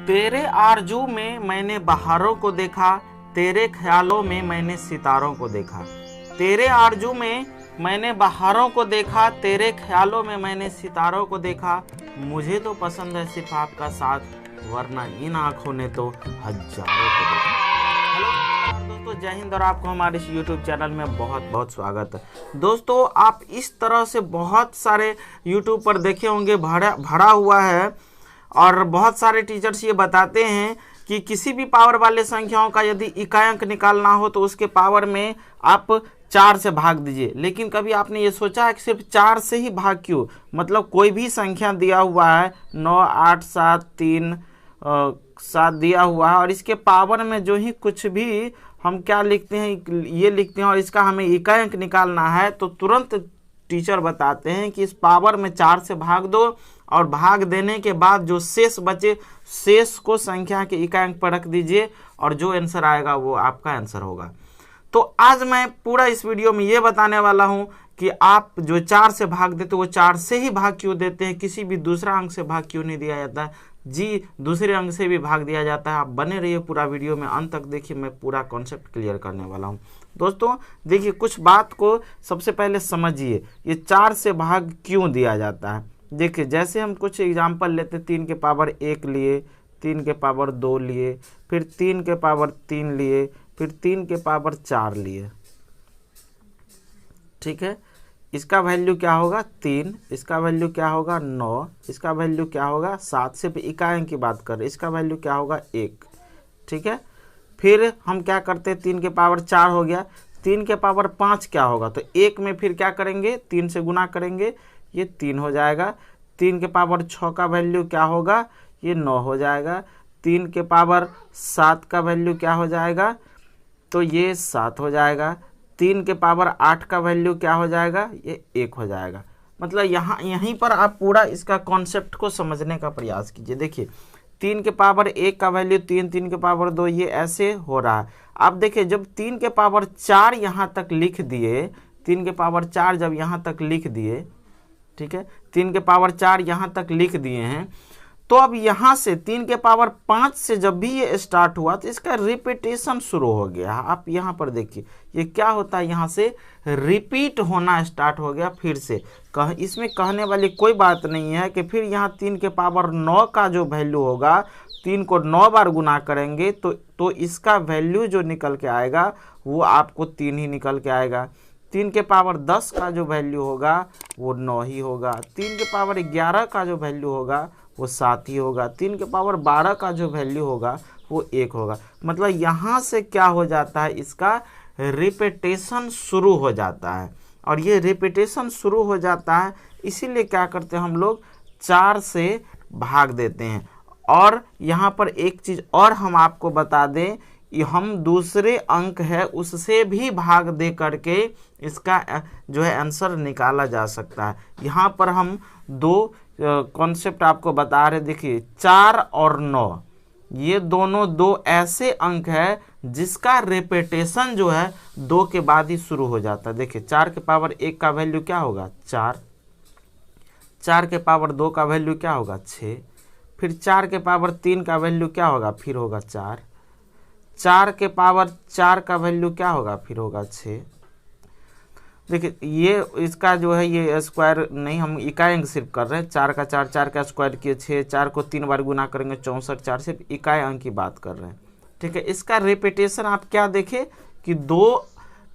तेरे आरजू में मैंने बहारों को देखा, तेरे ख्यालों में मैंने सितारों को देखा। तेरे आरजू में मैंने बहारों को देखा, तेरे ख्यालों में मैंने सितारों को देखा। मुझे तो पसंद है सिर्फ आपका साथ, वरना इन आंखों ने तो हजारों को देखा। हेलो दोस्तों, जय हिंद और आपको हमारे इस YouTube चैनल में बहुत बहुत स्वागत है। दोस्तों, आप इस तरह से बहुत सारे YouTube पर देखे होंगे भरा हुआ है और बहुत सारे टीचर्स ये बताते हैं कि किसी भी पावर वाले संख्याओं का यदि इकाई अंक निकालना हो तो उसके पावर में आप 4 से भाग दीजिए। लेकिन कभी आपने ये सोचा है कि सिर्फ 4 से ही भाग क्यों? मतलब कोई भी संख्या दिया हुआ है 9, 8, 7, 3, 7 दिया हुआ है और इसके पावर में जो ही कुछ भी हम क्या लिखते हैं, ये लिखते हैं और इसका हमें इकाई अंक निकालना है तो तुरंत टीचर बताते हैं कि इस पावर में 4 से भाग दो और भाग देने के बाद जो शेष बचे शेष को संख्या के इकाई अंक पर रख दीजिए और जो आंसर आएगा वो आपका आंसर होगा। तो आज मैं पूरा इस वीडियो में ये बताने वाला हूं कि आप जो 4 से भाग देते वो 4 से ही भाग क्यों देते हैं, किसी भी दूसरा अंक से भाग क्यों नहीं दिया जाता है। जी, दूसरे अंक से भी भाग दिया जाता है। आप बने रहिए पूरा वीडियो में अंत तक देखिए, मैं पूरा कॉन्सेप्ट क्लियर करने वाला हूं। दोस्तों देखिए, कुछ बात को सबसे पहले समझिए, ये 4 से भाग क्यों दिया जाता है। देखिए, जैसे हम कुछ एग्जाम्पल लेते, 3 के पावर 1 लिए, 3 के पावर 2 लिए, फिर 3 के पावर 3 लिए, फिर 3 के पावर 4 लिए। ठीक है, इसका वैल्यू क्या होगा 3, इसका वैल्यू क्या होगा 9, इसका वैल्यू क्या होगा 7। सिर्फ इकाई अंक की बात कर रहे, इसका वैल्यू क्या होगा 1। ठीक है, फिर हम क्या करते हैं, 3 के पावर 4 हो गया, 3 के पावर 5 क्या होगा, तो 1 में फिर क्या करेंगे 3 से गुना करेंगे, ये 3 हो जाएगा। 3 के पावर 6 का वैल्यू क्या होगा, ये 9 हो जाएगा। 3 के पावर 7 का वैल्यू क्या हो जाएगा, तो ये 7 हो जाएगा। 3 के पावर 8 का वैल्यू क्या हो जाएगा, ये 1 हो जाएगा। मतलब यहीं पर आप पूरा इसका कॉन्सेप्ट को समझने का प्रयास कीजिए। देखिए, 3 के पावर 1 का वैल्यू 3, 3 के पावर 2, ये ऐसे हो रहा है। आप देखिए, जब 3 के पावर 4 यहाँ तक लिख दिए, 3 के पावर 4 जब यहाँ तक लिख दिए, ठीक है, 3 के पावर 4 यहाँ तक लिख दिए हैं, तो अब यहाँ से 3 के पावर 5 से जब भी ये स्टार्ट हुआ तो इसका रिपीटेशन शुरू हो गया। आप यहाँ पर देखिए, ये क्या होता है, यहाँ से रिपीट होना स्टार्ट हो गया फिर से। इसमें कहने वाली कोई बात नहीं है कि फिर यहाँ 3 के पावर 9 का जो वैल्यू होगा, 3 को 9 बार गुना करेंगे तो इसका वैल्यू जो निकल के आएगा वो आपको 3 ही निकल के आएगा। 3 के पावर 10 का जो वैल्यू होगा वो 9 ही होगा। 3 के पावर 11 का जो वैल्यू होगा वो 7 ही होगा। 3 के पावर 12 का जो वैल्यू होगा वो 1 होगा। मतलब यहाँ से क्या हो जाता है, इसका रिपीटेशन शुरू हो जाता है और ये रिपीटेशन शुरू हो जाता है, इसीलिए क्या करते हैं हम लोग 4 से भाग देते हैं। और यहाँ पर एक चीज़ और हम आपको बता दें, हम दूसरे अंक है उससे भी भाग दे करके इसका जो है आंसर निकाला जा सकता है। यहाँ पर हम 2 कॉन्सेप्ट आपको बता रहे। देखिए, 4 और 9 ये दोनों 2 ऐसे अंक है जिसका रिपीटेशन जो है 2 के बाद ही शुरू हो जाता है। देखिए, 4 के पावर 1 का वैल्यू क्या होगा 4, 4 के पावर 2 का वैल्यू क्या होगा 6, फिर 4 के पावर 3 का वैल्यू क्या होगा, फिर होगा 4, 4 के पावर 4 का वैल्यू क्या होगा, फिर होगा 6। देखिए, ये इसका जो है ये स्क्वायर नहीं, हम इकाई अंक सिर्फ कर रहे हैं। 4 का 4, 4 का स्क्वायर किए 6, 4 को 3 बार गुना करेंगे 64, 4 सिर्फ इकाई अंक की बात कर रहे हैं। ठीक है, इसका रिपीटेशन आप क्या देखें कि 2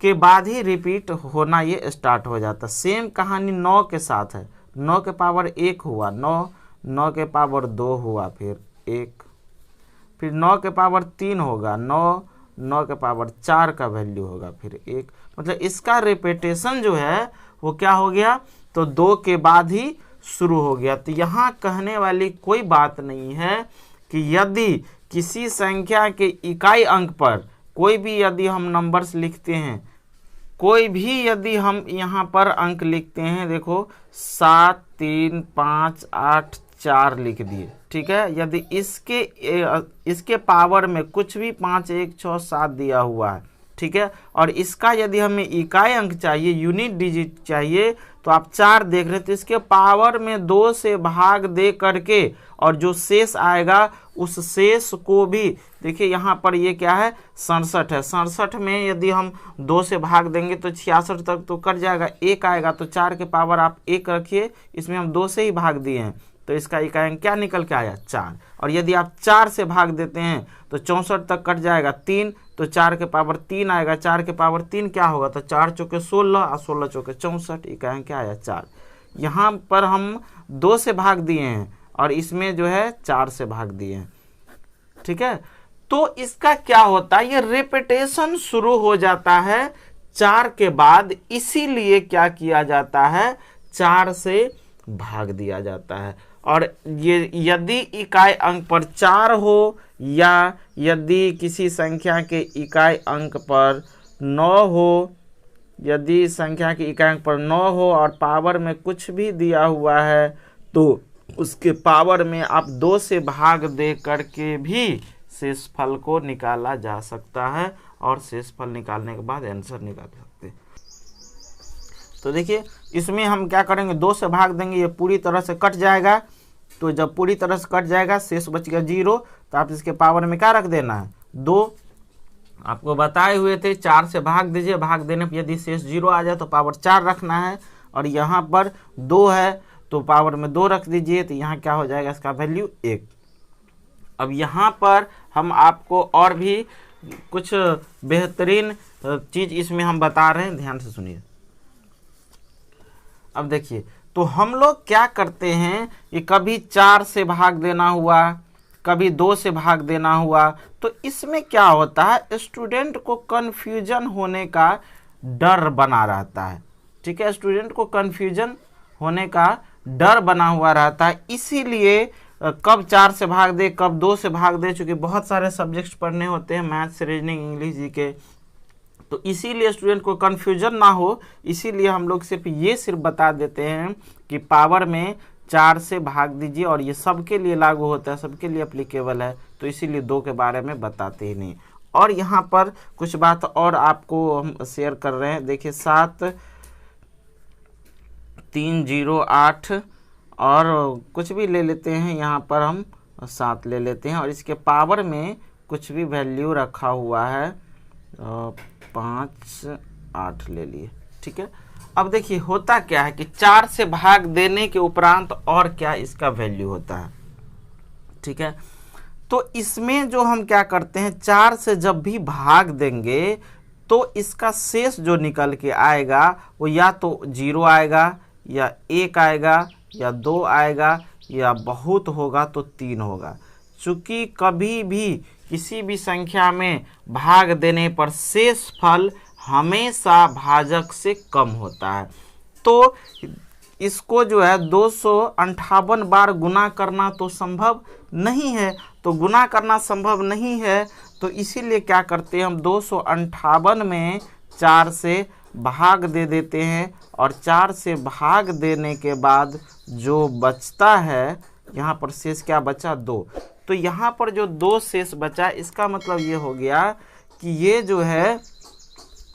के बाद ही रिपीट होना ये स्टार्ट हो जाता है। सेम कहानी 9 के साथ है। 9 के पावर 1 हुआ 9, 9 के पावर 2 हुआ फिर 1, फिर 9 के पावर 3 होगा 9, 9 के पावर 4 का वैल्यू होगा फिर 1। मतलब इसका रिपीटेशन जो है वो क्या हो गया, तो 2 के बाद ही शुरू हो गया। तो यहाँ कहने वाली कोई बात नहीं है कि यदि किसी संख्या के इकाई अंक पर कोई भी यदि हम नंबर्स लिखते हैं, कोई भी यदि हम यहाँ पर अंक लिखते हैं, देखो 7, 3, 5, 8, 4 लिख दिए। ठीक है, यदि इसके पावर में कुछ भी 5, 1, 6, 7 दिया हुआ है ठीक है। और इसका यदि हमें इकाई अंक चाहिए, यूनिट डिजिट चाहिए, तो आप 4 देख रहे हैं, तो इसके पावर में 2 से भाग दे करके और जो शेष आएगा उस शेष को भी देखिए, यहाँ पर ये क्या है 67 है। 67 में यदि हम 2 से भाग देंगे तो 66 तक तो कट जाएगा, 1 आएगा, तो 4 के पावर आप 1 रखिए, इसमें हम 2 से ही भाग दिए हैं, तो इसका इकाई अंक क्या निकल के आया 4। और यदि आप 4 से भाग देते हैं तो 64 तक कट जाएगा 3, तो 4 के पावर 3 आएगा, 4 के पावर 3 क्या होगा, तो 4 चौके 16 और 16 चौके 64, इकाई अंक क्या आया 4। यहाँ पर हम 2 से भाग दिए हैं और इसमें जो है 4 से भाग दिए हैं, ठीक है। तो इसका क्या होता है, ये रिपीटेशन शुरू हो जाता है 4 के बाद, इसीलिए क्या किया जाता है 4 से भाग दिया जाता है। और ये यदि इकाई अंक पर 4 हो या यदि किसी संख्या के इकाई अंक पर 9 हो, यदि संख्या के इकाई अंक पर 9 हो और पावर में कुछ भी दिया हुआ है, तो उसके पावर में आप 2 से भाग दे करके भी शेषफल को निकाला जा सकता है और शेषफल निकालने के बाद आंसर निकाल सकते हैं। तो देखिए इसमें हम क्या करेंगे, 2 से भाग देंगे, ये पूरी तरह से कट जाएगा, तो जब पूरी तरह से कट जाएगा शेष बच गया 0, तो आप इसके पावर में क्या रख देना है 2। आपको बताए हुए थे 4 से भाग दीजिए, भाग देने पर यदि शेष 0 आ जाए तो पावर 4 रखना है, और यहाँ पर 2 है तो पावर में 2 रख दीजिए, तो यहाँ क्या हो जाएगा इसका वैल्यू 1। अब यहाँ पर हम आपको और भी कुछ बेहतरीन चीज़ इसमें हम बता रहे हैं, ध्यान से सुनिए। अब देखिए, तो हम लोग क्या करते हैं कि कभी 4 से भाग देना हुआ, कभी 2 से भाग देना हुआ, तो इसमें क्या होता है स्टूडेंट को कन्फ्यूजन होने का डर बना रहता है, ठीक है। स्टूडेंट को कन्फ्यूजन होने का डर बना हुआ रहता है, इसीलिए कब 4 से भाग दे कब 2 से भाग दे, चूँकि बहुत सारे सब्जेक्ट्स पढ़ने होते हैं, मैथ्स, रीजनिंग, इंग्लिश, जीके, तो इसीलिए स्टूडेंट को कन्फ्यूजन ना हो, इसीलिए हम लोग सिर्फ बता देते हैं कि पावर में 4 से भाग दीजिए, और ये सबके लिए लागू होता है, सबके लिए एप्लीकेबल है, तो इसीलिए 2 के बारे में बताते ही नहीं। और यहाँ पर कुछ बात और आपको हम शेयर कर रहे हैं, देखिए 7 3 0 8 और कुछ भी ले लेते हैं, यहाँ पर हम 7 ले लेते हैं, और इसके पावर में कुछ भी वैल्यू रखा हुआ है 5 8 ले लिए, ठीक है। अब देखिए होता क्या है कि 4 से भाग देने के उपरांत और क्या इसका वैल्यू होता है, ठीक है। तो इसमें जो हम क्या करते हैं, 4 से जब भी भाग देंगे तो इसका शेष जो निकल के आएगा वो या तो 0 आएगा या 1 आएगा या 2 आएगा या बहुत होगा तो 3 होगा। चूँकि कभी भी किसी भी संख्या में भाग देने पर शेषफल हमेशा भाजक से कम होता है, तो इसको जो है 258 बार गुना करना तो संभव नहीं है, तो गुना करना संभव नहीं है, तो इसीलिए क्या करते हैं हम 258 में 4 से भाग दे देते हैं, और 4 से भाग देने के बाद जो बचता है, यहाँ पर शेष क्या बचा 2, तो यहाँ पर जो 2 शेष बचा, इसका मतलब ये हो गया कि ये जो है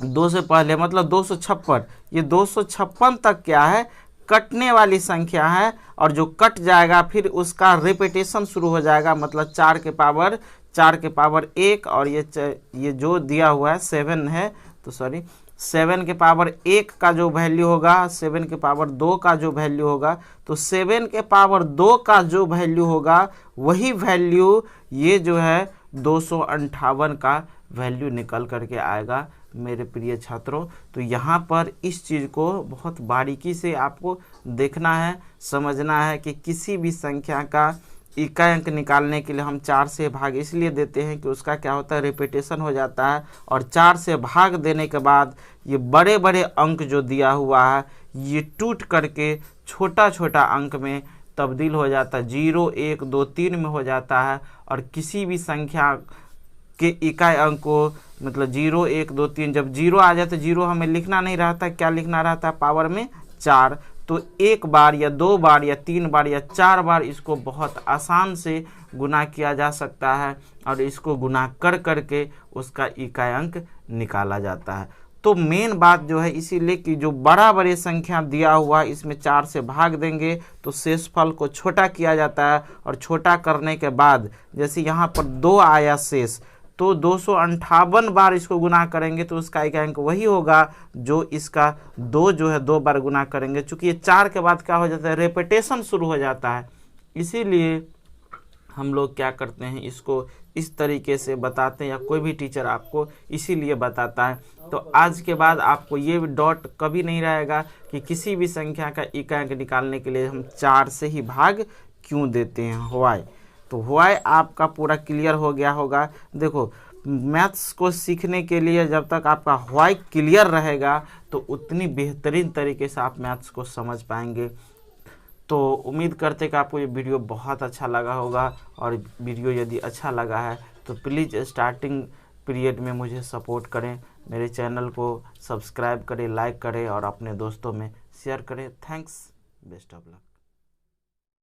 2 से पहले मतलब 256, ये 256 तक क्या है कटने वाली संख्या है, और जो कट जाएगा फिर उसका रिपीटेशन शुरू हो जाएगा, मतलब 4 के पावर 1, और ये जो दिया हुआ है 7 है, तो सॉरी 7 के पावर 1 का जो वैल्यू होगा, 7 के पावर 2 का जो वैल्यू होगा, तो 7 के पावर 2 का जो वैल्यू होगा वही वैल्यू ये जो है 258 का वैल्यू निकल करके आएगा मेरे प्रिय छात्रों। तो यहाँ पर इस चीज़ को बहुत बारीकी से आपको देखना है, समझना है कि किसी भी संख्या का इकाई अंक निकालने के लिए हम 4 से भाग इसलिए देते हैं कि उसका क्या होता है रिपीटेशन हो जाता है, और 4 से भाग देने के बाद ये बड़े बड़े अंक जो दिया हुआ है ये टूट करके छोटा छोटा अंक में तब्दील हो जाता है, 0 1 2 3 में हो जाता है, और किसी भी संख्या के इकाई अंक को मतलब 0 1 2 3 जब 0 आ जाए तो 0 हमें लिखना नहीं रहता, क्या लिखना रहता है पावर में 4, तो 1 बार या 2 बार या 3 बार या 4 बार इसको बहुत आसान से गुना किया जा सकता है, और इसको गुना कर करके उसका इकाई अंक निकाला जाता है। तो मेन बात जो है इसीलिए कि जो बड़ा बड़ी संख्या दिया हुआ इसमें 4 से भाग देंगे तो शेषफल को छोटा किया जाता है, और छोटा करने के बाद जैसे यहाँ पर 2 आया शेष, तो 258 बार इसको गुना करेंगे तो उसका इकाई अंक वही होगा जो इसका 2 जो है 2 बार गुना करेंगे। चूंकि ये 4 के बाद क्या हो जाता है, रेपिटेशन शुरू हो जाता है, इसीलिए हम लोग क्या करते हैं, इसको इस तरीके से बताते हैं, या कोई भी टीचर आपको इसीलिए बताता है। तो आज के बाद आपको ये डॉट कभी नहीं रहेगा कि किसी भी संख्या का इकाई अंक निकालने के लिए हम 4 से ही भाग क्यों देते हैं, व्हाई। तो व्हाई आपका पूरा क्लियर हो गया होगा। देखो, मैथ्स को सीखने के लिए जब तक आपका व्हाई क्लियर रहेगा तो उतनी बेहतरीन तरीके से आप मैथ्स को समझ पाएंगे। तो उम्मीद करते कि आपको ये वीडियो बहुत अच्छा लगा होगा, और वीडियो यदि अच्छा लगा है तो प्लीज़ स्टार्टिंग पीरियड में मुझे सपोर्ट करें, मेरे चैनल को सब्सक्राइब करें, लाइक करें और अपने दोस्तों में शेयर करें। Thanks, best of luck.